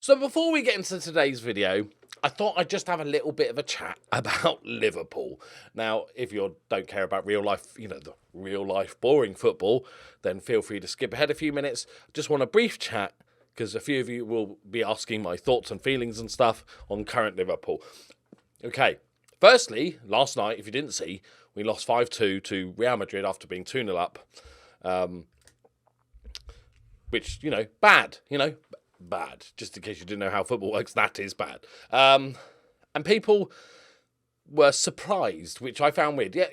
So before we get into today's video, I thought I'd just have a little bit of a chat about Liverpool. Now, if you don't care about real life, the real life boring football, then feel free to skip ahead a few minutes. Just want a brief chat, because a few of you will be asking my thoughts and feelings and stuff on current Liverpool. Okay, firstly, last night, if you didn't see, we lost 5-2 to Real Madrid after being 2-0 up. Which, bad, bad. Just in case you didn't know how football works, that is bad. And people were surprised, which I found weird. Yeah,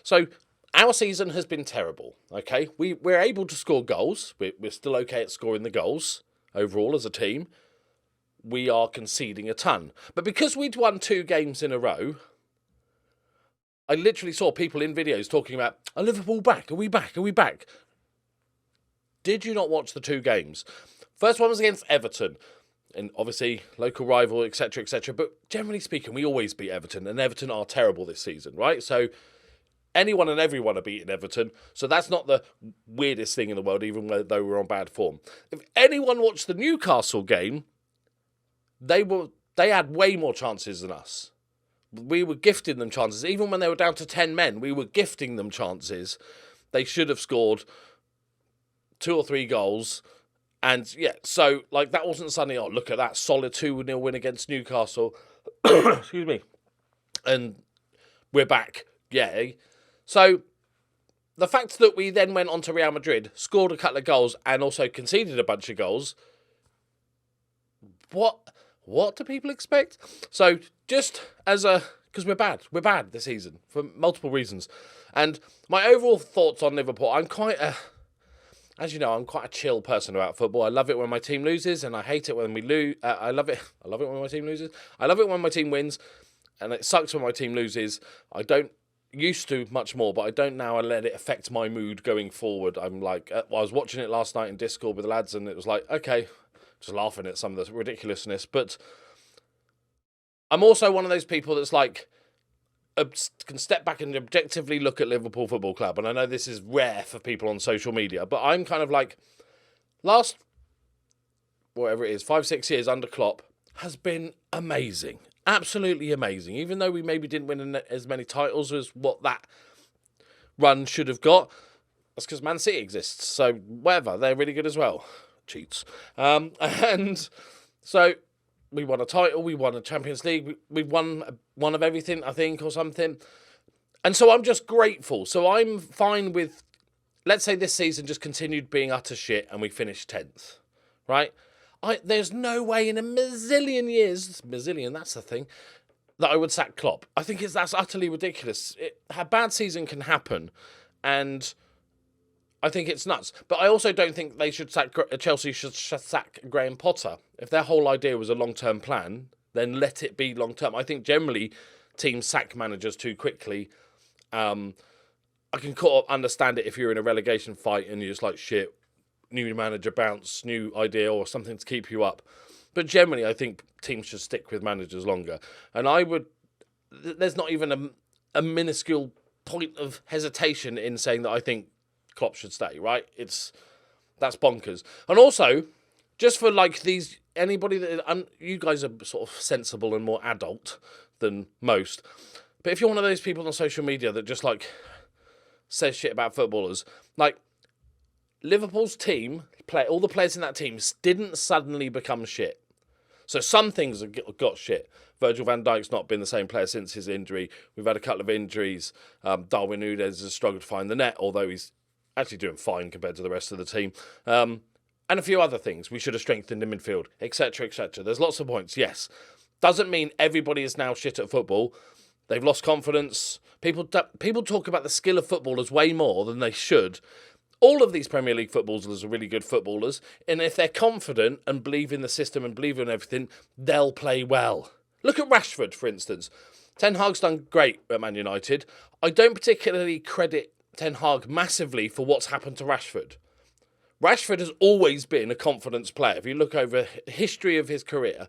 so our season has been terrible, okay? We're able to score goals. We're still okay at scoring the goals overall as a team. We are conceding a ton. But because we'd won 2 games in a row, I literally saw people in videos talking about, are Liverpool back? Are we back? Are we back? Did you not watch the 2 games? First one was against Everton, and obviously local rival, etc., etc. But generally speaking, we always beat Everton, and Everton are terrible this season, right? So anyone and everyone are beating Everton, so that's not the weirdest thing in the world, even though we're on bad form. If anyone watched the Newcastle game, they had way more chances than us. We were gifting them chances. Even when they were down to 10 men, we were gifting them chances. They should have scored 2 or 3 goals. And, yeah, so, that wasn't suddenly, oh, look at that, solid 2-0 win against Newcastle. Excuse me. And we're back. Yeah. So, the fact that we then went on to Real Madrid, scored a couple of goals, and also conceded a bunch of goals, what do people expect? So, just as because we're bad this season for multiple reasons. And my overall thoughts on Liverpool, as you know, I'm quite a chill person about football. I love it when my team loses, and I hate it when we lose. I love it when my team loses. I love it when my team wins, and it sucks when my team loses. I don't used to much more, but I don't now. I let it affect my mood going forward. I'm like, I was watching it last night in Discord with the lads, and it was like, okay, just laughing at some of the ridiculousness. But I'm also one of those people that's like, can step back and objectively look at Liverpool Football Club. And I know this is rare for people on social media, but I'm kind of like, last, whatever it is, 5-6 years under Klopp has been amazing. Absolutely amazing. Even though we maybe didn't win as many titles as what that run should have got, that's because Man City exists. So whatever, they're really good as well. Cheats. And so we won a title, we won a Champions League, we won one of everything, I think, or something. And so I'm just grateful. So I'm fine with, let's say this season just continued being utter shit and we finished 10th, right? There's no way in a mazillion years, that's the thing, that I would sack Klopp. I think that's utterly ridiculous. A bad season can happen, and I think it's nuts. But I also don't think Chelsea should sack Graham Potter. If their whole idea was a long-term plan, then let it be long-term. I think generally teams sack managers too quickly. I can understand it if you're in a relegation fight and you're just like, shit, new manager bounce, new idea or something to keep you up. But generally, I think teams should stick with managers longer. And there's not even a minuscule point of hesitation in saying that I think Klopp should stay, right? That's bonkers. And also, just for anybody that you guys are sort of sensible and more adult than most, but if you're one of those people on social media that just says shit about footballers, Liverpool's team, all the players in that team didn't suddenly become shit. So some things have got shit. Virgil van Dijk's not been the same player since his injury. We've had a couple of injuries. Darwin Núñez has struggled to find the net, although he's actually doing fine compared to the rest of the team. And a few other things. We should have strengthened the midfield, etc., etc. There's lots of points, yes. Doesn't mean everybody is now shit at football. They've lost confidence. People talk about the skill of footballers way more than they should. All of these Premier League footballers are really good footballers, and if they're confident and believe in the system and believe in everything, they'll play well. Look at Rashford, for instance. Ten Hag's done great at Man United. I don't particularly credit Ten Hag massively for what's happened to Rashford. Rashford has always been a confidence player. If you look over the history of his career,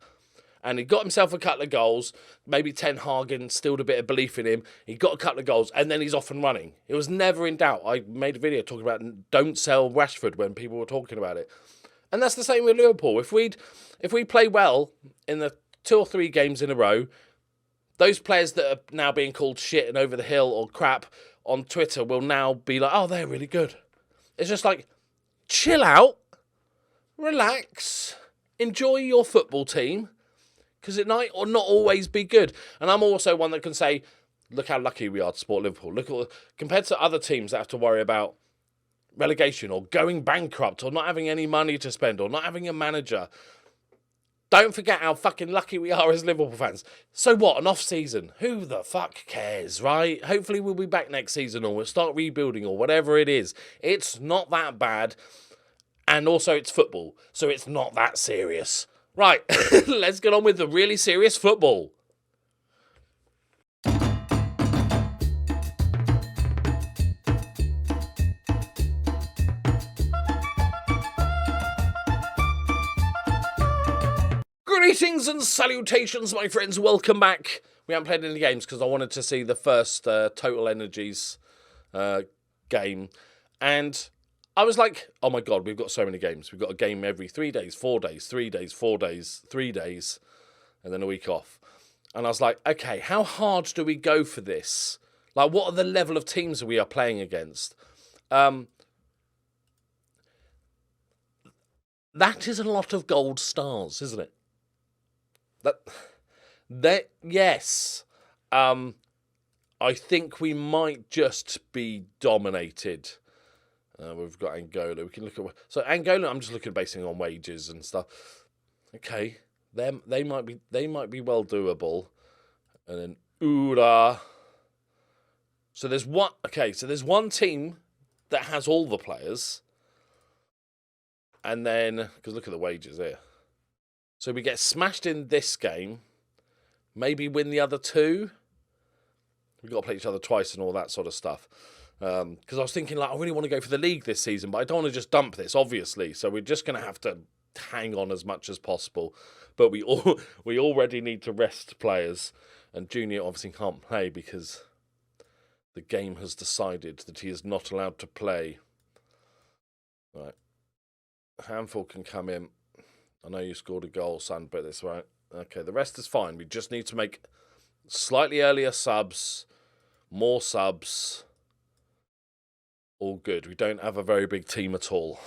and he got himself a couple of goals, maybe Ten Hag instilled a bit of belief in him, he got a couple of goals, and then he's off and running. It was never in doubt. I made a video talking about don't sell Rashford when people were talking about it. And that's the same with Liverpool. If we play well in the 2 or 3 games in a row, those players that are now being called shit and over the hill or crap on Twitter will now be like, oh, they're really good. It's just like, chill out, relax, enjoy your football team, because it might or not always be good. And I'm also one that can say, look how lucky we are to support Liverpool. Look at compared to other teams that have to worry about relegation or going bankrupt or not having any money to spend or not having a manager. Don't forget how fucking lucky we are as Liverpool fans. So what, an off-season? Who the fuck cares, right? Hopefully we'll be back next season or we'll start rebuilding or whatever it is. It's not that bad. And also it's football, so it's not that serious. Right, let's get on with the really serious football. Greetings and salutations, my friends. Welcome back. We haven't played any games because I wanted to see the first Total Energies game. And I was like, oh my God, we've got so many games. We've got a game every 3 days, 4 days, 3 days, 4 days, 3 days, and then a week off. And I was like, okay, how hard do we go for this? Like, what are the level of teams we are playing against? That is a lot of gold stars, isn't it? Yes. I think we might just be dominated. We've got Angola. We can look at Angola. I'm just looking basing on wages and stuff. Okay, they might be well doable. And then Ura. So there's one. Okay, so there's one team that has all the players, and then because look at the wages here. So we get smashed in this game. Maybe win the other 2. We've got to play each other twice and all that sort of stuff. Because I was thinking, like, I really want to go for the league this season, but I don't want to just dump this, obviously. So we're just going to have to hang on as much as possible. But we already need to rest players. And Junior obviously can't play because the game has decided that he is not allowed to play. Right. Handful can come in. I know you scored a goal, son, but that's right. Okay, the rest is fine. We just need to make slightly earlier subs, more subs. All good. We don't have a very big team at all.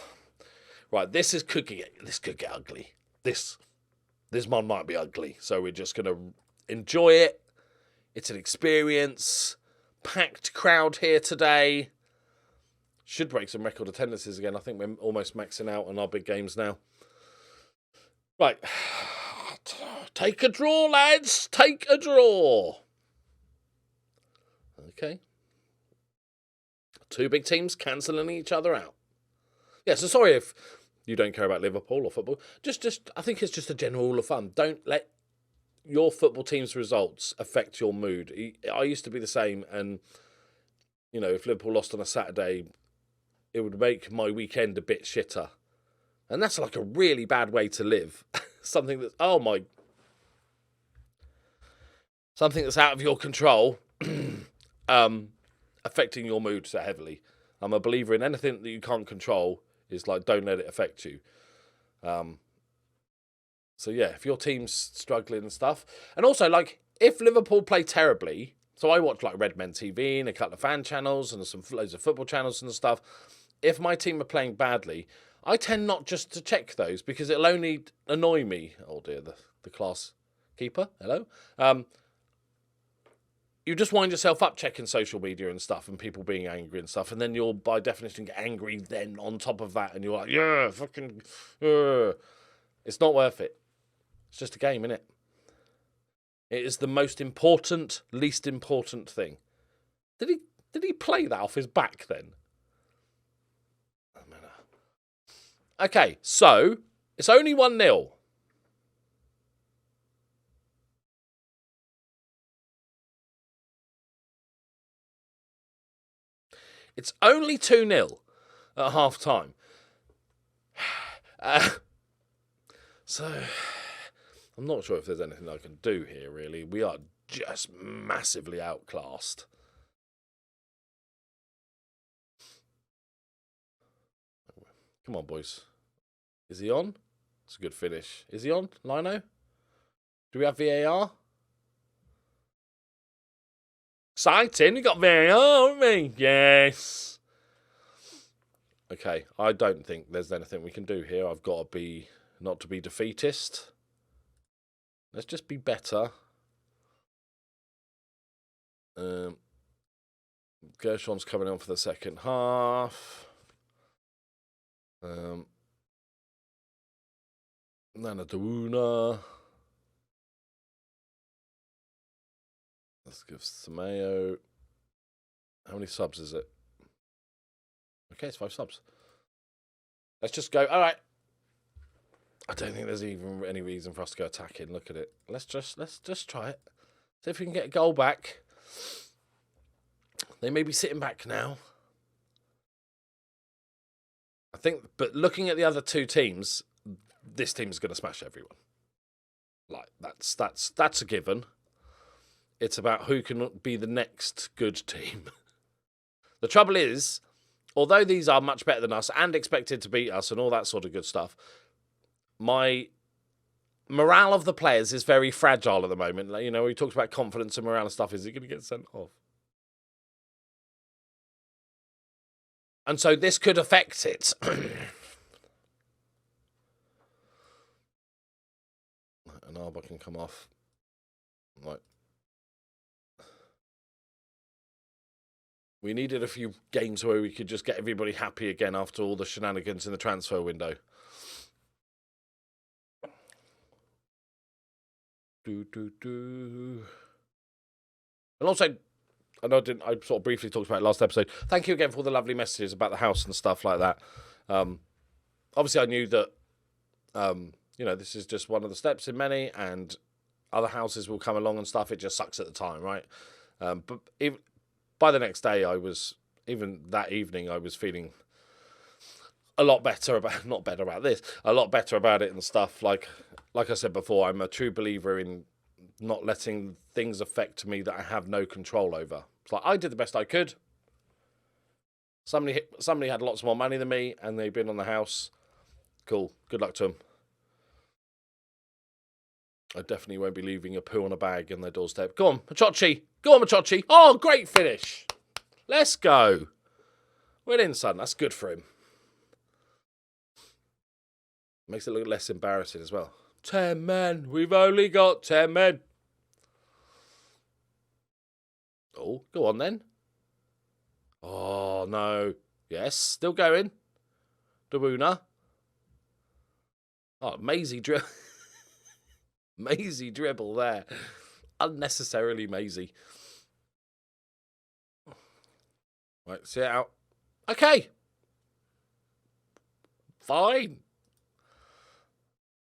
Right, this could get ugly. This one might be ugly. So we're just gonna enjoy it. It's an experience. Packed crowd here today. Should break some record attendances again. I think we're almost maxing out on our big games now. Right. Take a draw, lads. Take a draw. Okay. 2 big teams cancelling each other out. Yeah, so sorry if you don't care about Liverpool or football. Just I think it's just a general rule of thumb. Don't let your football team's results affect your mood. I used to be the same, and you know, if Liverpool lost on a Saturday, it would make my weekend a bit shitter. And that's like a really bad way to live. Something that's something that's out of your control. Affecting your mood so heavily. I'm a believer in anything that you can't control is like, don't let it affect you. So yeah, if your team's struggling and stuff. And also, like, if Liverpool play terribly, so I watch like Red Men TV and a couple of fan channels and loads of football channels and stuff. If my team are playing badly, I tend not just to check those because it'll only annoy me. Oh dear, the class keeper, hello. You just wind yourself up checking social media and stuff and people being angry and stuff, and then you'll, by definition, get angry then on top of that, and you're like, yeah, fucking, It's not worth it. It's just a game, innit? It is the most important, least important thing. Did he play that off his back then? Okay, so it's only 1-0. It's only 2-0 at half time. So I'm not sure if there's anything I can do here, really. We are just massively outclassed. Come on, boys. Is he on? It's a good finish. Is he on, Lino? Do we have VAR? Exciting, we got VAR, haven't we? Yes. Okay, I don't think there's anything we can do here. I've got to be, not to be defeatist. Let's just be better. Gershon's coming on for the second half. Nanaduna. Let's give Sameo. How many subs is it? Okay, it's 5 subs. Let's just go. All right. I don't think there's even any reason for us to go attacking. Look at it. Let's just try it. See if we can get a goal back. They may be sitting back now. I think, but looking at the other two teams, this team is going to smash everyone. Like that's a given. It's about who can be the next good team. The trouble is, although these are much better than us and expected to beat us and all that sort of good stuff, my morale of the players is very fragile at the moment. Like, you know, we talked about confidence and morale and stuff. Is he going to get sent off? And so this could affect it. And Arba can come off. Right. We needed a few games where we could just get everybody happy again after all the shenanigans in the transfer window. And also, I know I sort of briefly talked about it last episode. Thank you again for all the lovely messages about the house and stuff like that. Obviously, I knew that, you know, this is just one of the steps in many, and other houses will come along and stuff. It just sucks at the time, right? But even, by the next day, even that evening, I was feeling a lot better about, not better about this, a lot better about it and stuff. Like I said before, I'm a true believer in not letting things affect me that I have no control over. It's like, I did the best I could. Somebody had lots more money than me, and they've been on the house. Cool. Good luck to them. I definitely won't be leaving a poo on a bag in their doorstep. Go on, Machochi. Go on, Machochi. Oh, great finish. Let's go. We're in, son. That's good for him. Makes it look less embarrassing as well. 10 men. We've only got 10 men. Oh, go on then. Oh, no. Yes, still going. Dawuna. Oh, Maisie dribble. Maisie dribble there. Unnecessarily Maisie. Right, see it out. Okay. Fine.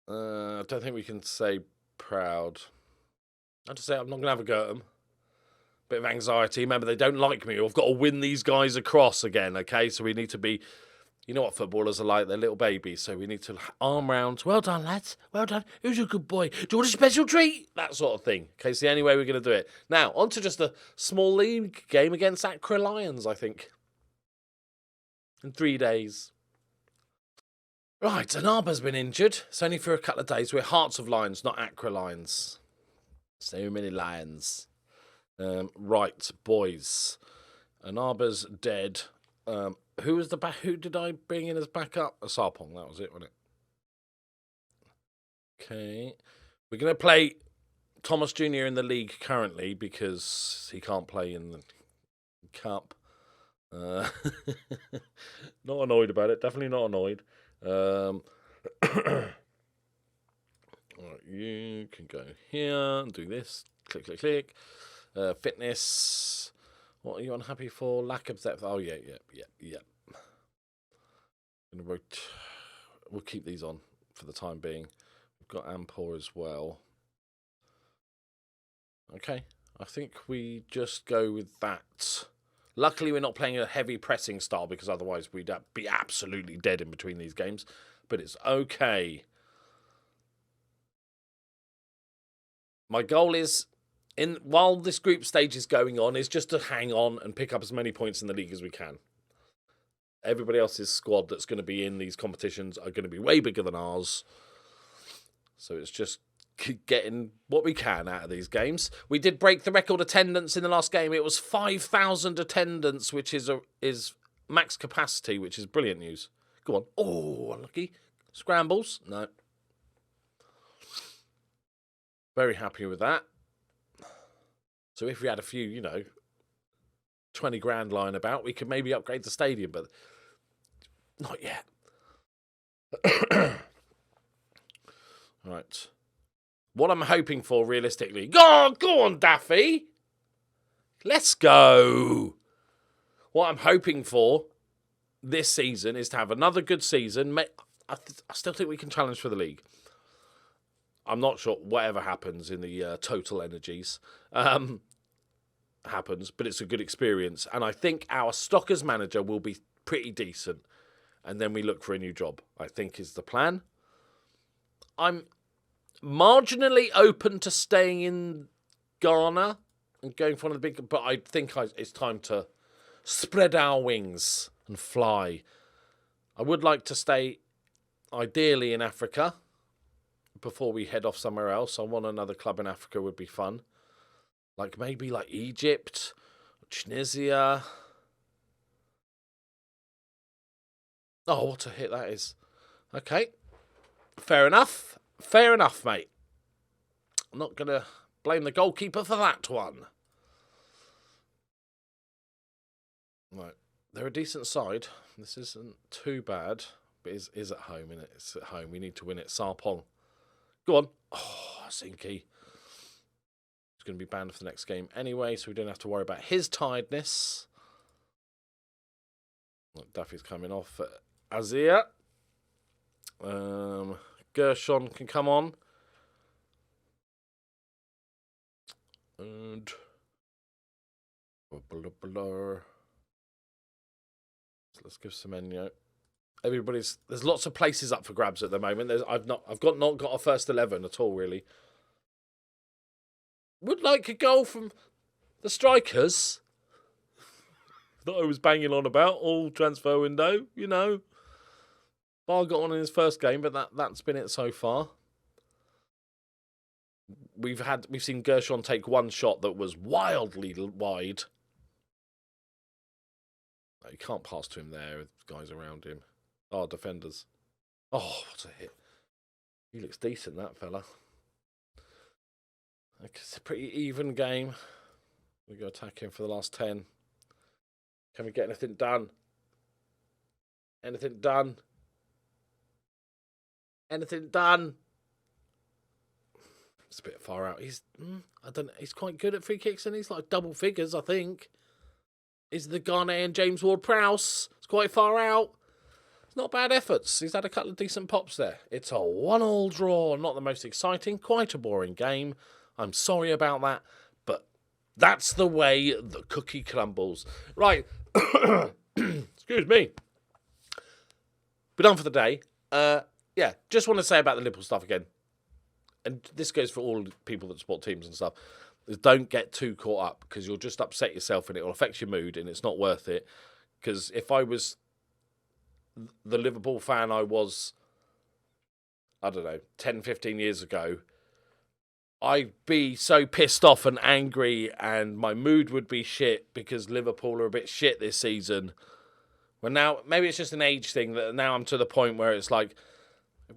I don't think we can say proud. I just say I'm not going to have a go at them. Bit of anxiety. Remember, they don't like me. I've got to win these guys across again, okay? So we need to be... You know what footballers are like. They're little babies. So we need to arm round. Well done, lads. Well done. Who's a good boy? Do you want a special treat? That sort of thing. Okay, it's the only way we're going to do it. Now, on to just a small league game against Accra Lions, I think. In 3 days. Right, Anaba's been injured. It's only for a couple of days. We're Hearts of Lions, not Accra Lions. So many lions. Right, boys. Anaba's dead. Who was the back? Who did I bring in as backup? A Sarpong, that was it, wasn't it? Okay. We're going to play Thomas Jr. in the league currently because he can't play in the cup. Not annoyed about it. Definitely not annoyed. Right, you can go here and do this. Click, click, click. Fitness. What are you unhappy for? Lack of depth. Oh, yeah. We'll keep these on for the time being. We've got Ampor as well. Okay. I think we just go with that. Luckily, we're not playing a heavy pressing style because otherwise we'd be absolutely dead in between these games. But it's okay. My goal is, while this group stage is going on, is just to hang on and pick up as many points in the league as we can. Everybody else's squad that's going to be in these competitions are going to be way bigger than ours. So it's just getting what we can out of these games. We did break the record attendance in the last game. It was 5,000 attendance, which is max capacity, which is brilliant news. Go on. Oh, unlucky. Scrambles. No. Very happy with that. So if we had a few, 20 grand lying about, we could maybe upgrade the stadium, but not yet. Right. What I'm hoping for, realistically... Go on, Daffy! Let's go! What I'm hoping for this season is to have another good season. I still think we can challenge for the league. I'm not sure whatever happens in the total energies happens, but it's a good experience. And I think our Stockers manager will be pretty decent. And then we look for a new job, I think is the plan. I'm marginally open to staying in Ghana and going for one of the big... But I think it's time to spread our wings and fly. I would like to stay, ideally, in Africa before we head off somewhere else. I want another club in Africa would be fun. Maybe Egypt, Tunisia. Oh, what a hit that is. Okay. Fair enough. Fair enough, mate. I'm not going to blame the goalkeeper for that one. Right. They're a decent side. This isn't too bad. But it is at home, innit? It's at home. We need to win it. Sarpong. Go on. Oh, Zinky. He's going to be banned for the next game anyway, so we don't have to worry about his tiredness. Look, Duffy's coming off. Azir. Gershon can come on. And... Let's give Semenyo. There's lots of places up for grabs at the moment. I've not got a first 11 at all, really. Would like a goal from the strikers that I was banging on about all transfer window, Bar got one in his first game, but that's been it so far. We've seen Gershon take one shot that was wildly wide. You can't pass to him there with guys around him. Oh, defenders. Oh, what a hit. He looks decent, that fella. It's a pretty even game. We go attack him for the last 10. Can we get anything done? Anything done? Anything done? It's a bit far out. He's quite good at free kicks, and he's like double figures, I think. Is the Ghanaian James Ward-Prowse? It's quite far out. It's not bad efforts. He's had a couple of decent pops there. It's a 1-1 draw. Not the most exciting. Quite a boring game. I'm sorry about that. But that's the way the cookie crumbles. Right. Excuse me. We're done for the day. Yeah, just want to say about the Liverpool stuff again. And this goes for all people that support teams and stuff. Don't get too caught up because you'll just upset yourself and it will affect your mood and it's not worth it. Because if I was the Liverpool fan I was, 10, 15 years ago, I'd be so pissed off and angry and my mood would be shit because Liverpool are a bit shit this season. Well, now, maybe it's just an age thing that now I'm to the point where it's like,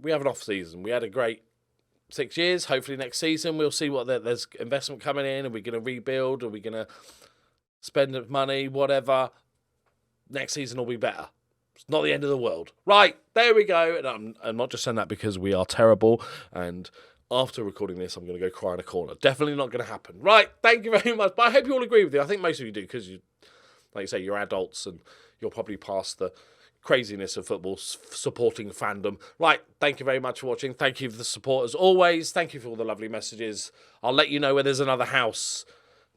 we have an off season. We had a great 6 years. Hopefully next season we'll see what there's investment coming in. Are we going to rebuild? Are we going to spend money? Whatever. Next season will be better. It's not the end of the world. Right, there we go. And I'm not just saying that because we are terrible. And after recording this, I'm going to go cry in a corner. Definitely not going to happen. Right, thank you very much. But I hope you all agree with me. I think most of you do because, like you say, you're adults and you're probably past the craziness of football supporting fandom. Right, thank you very much for watching. Thank you for the support as always. Thank you for all the lovely messages. I'll let you know when there's another house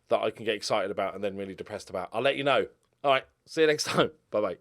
that I can get excited about and then really depressed about. I'll let you know. All right, see you next time. Bye-bye.